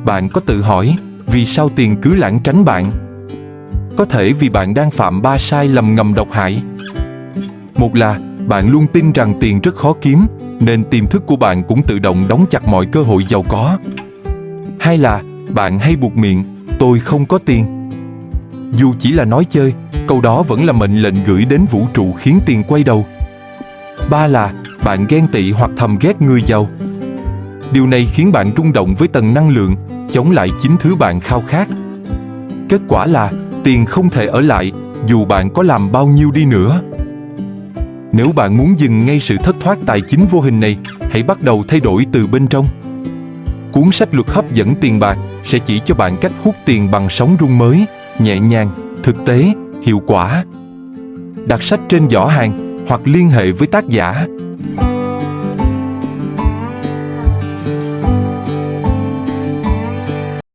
Bạn có tự hỏi vì sao tiền cứ lảng tránh bạn? Có thể vì bạn đang phạm 3 sai lầm ngầm độc hại. Một là bạn luôn tin rằng tiền rất khó kiếm, nên tiềm thức của bạn cũng tự động đóng chặt mọi cơ hội giàu có. Hai là bạn hay buột miệng, tôi không có tiền. Dù chỉ là nói chơi, câu đó vẫn là mệnh lệnh gửi đến vũ trụ khiến tiền quay đầu. Ba là bạn ghen tị hoặc thầm ghét người giàu. Điều này khiến bạn rung động với tầng năng lượng, chống lại chính thứ bạn khao khát. Kết quả là tiền không thể ở lại, dù bạn có làm bao nhiêu đi nữa. Nếu bạn muốn dừng ngay sự thất thoát tài chính vô hình này, hãy bắt đầu thay đổi từ bên trong. Cuốn sách Luật hấp dẫn tiền bạc sẽ chỉ cho bạn cách hút tiền bằng sóng rung mới, nhẹ nhàng, thực tế, hiệu quả. Đặt sách trên giỏ hàng hoặc liên hệ với tác giả.